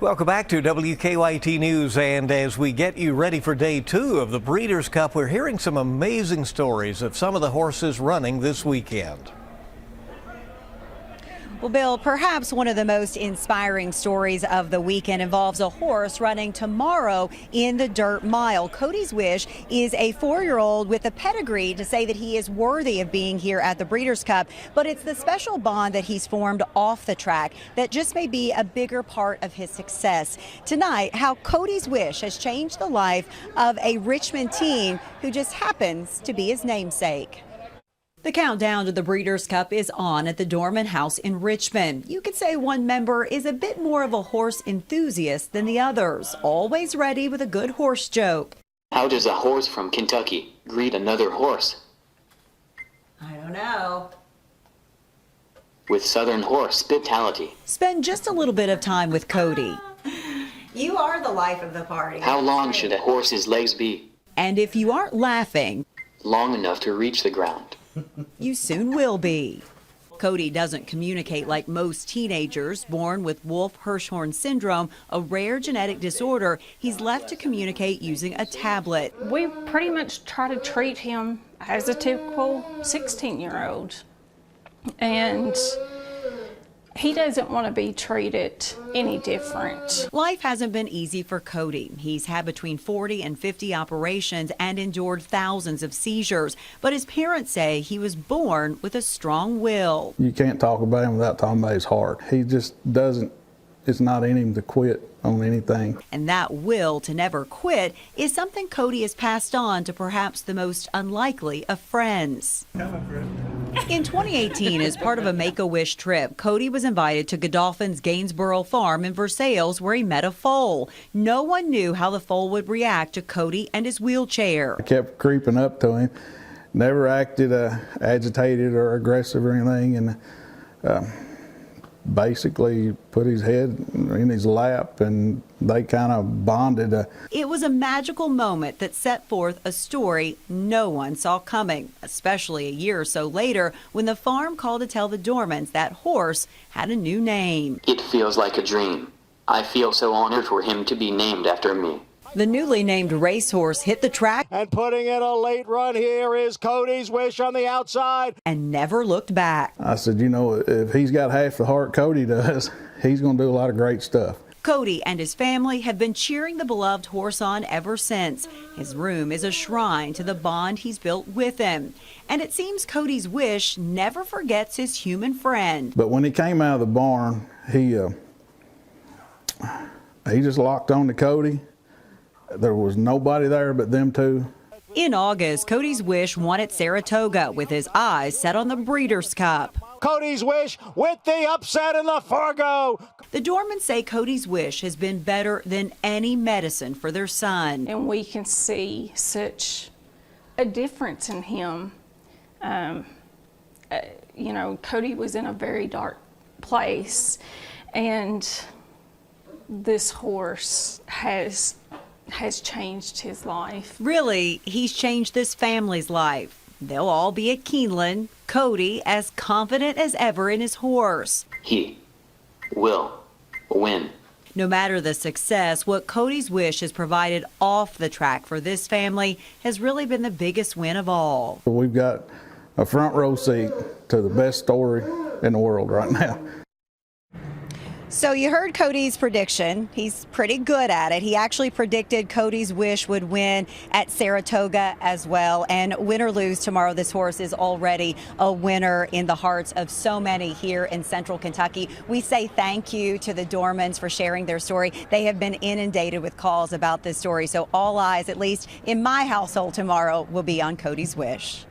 Welcome back to WKYT News, and as we get you ready for day 2 of the Breeders' Cup, we're hearing some amazing stories of some of the horses running this weekend. Well, Bill, perhaps one of the most inspiring stories of the weekend involves a horse running tomorrow in the Dirt Mile. Cody's Wish is a 4-year-old with a pedigree to say that he is worthy of being here at the Breeders' Cup, but it's the special bond that he's formed off the track that just may be a bigger part of his success. Tonight, how Cody's Wish has changed the life of a Richmond teen who just happens to be his namesake. The countdown to the Breeders' Cup is on at the Dorman House in Richmond. You could say one member is a bit more of a horse enthusiast than the others, always ready with a good horse joke. How does a horse from Kentucky greet another horse? I don't know. With Southern hospitality. Spend just a little bit of time with Cody. You are the life of the party. How long should a horse's legs be? And if you aren't laughing, long enough to reach the ground. You soon will be. Cody doesn't communicate like most teenagers born with Wolff-Hirschhorn syndrome, a rare genetic disorder. He's left to communicate using a tablet. We pretty much try to treat him as a typical 16-year-old. And he doesn't want to be treated any different. Life hasn't been easy for Cody. He's had between 40 and 50 operations and endured thousands of seizures. But his parents say he was born with a strong will. You can't talk about him without talking about his heart. He just doesn't, it's not in him to quit on anything. And that will to never quit is something Cody has passed on to perhaps the most unlikely of friends. In 2018, as part of a Make-A-Wish trip, Cody was invited to Godolphin's Gainsborough farm in Versailles where he met a foal. No one knew how the foal would react to Cody and his wheelchair. I kept creeping up to him, never acted agitated or aggressive or anything, and basically put his head in his lap and they kind of bonded. It was a magical moment that set forth a story no one saw coming, especially a year or so later when the farm called to tell the Dormans that horse had a new name. It feels like a dream. I feel so honored for him to be named after me. The newly named racehorse hit the track and putting in a late run here is Cody's Wish on the outside and never looked back. I said, you know, if he's got half the heart Cody does, he's going to do a lot of great stuff. Cody and his family have been cheering the beloved horse on ever since. His room is a shrine to the bond he's built with him. And it seems Cody's Wish never forgets his human friend. But when he came out of the barn, he just locked on to Cody. There was nobody there but them two. In August, Cody's Wish won at Saratoga with his eyes set on the Breeders' Cup. Cody's Wish with the upset in the Fargo. The Dormans say Cody's Wish has been better than any medicine for their son. And we can see such a difference in him. You know, Cody was in a very dark place, and this horse has changed his life. Really, he's changed this family's life. They'll all be at Keeneland. Cody as confident as ever in his horse. He will win. No matter the success, what Cody's Wish has provided off the track for this family has really been the biggest win of all. We've got a front row seat to the best story in the world right now. So you heard Cody's prediction. He's pretty good at it. He actually predicted Cody's Wish would win at Saratoga as well. And win or lose tomorrow, this horse is already a winner in the hearts of so many here in Central Kentucky. We say thank you to the Dormans for sharing their story. They have been inundated with calls about this story. So all eyes, at least in my household tomorrow, will be on Cody's Wish.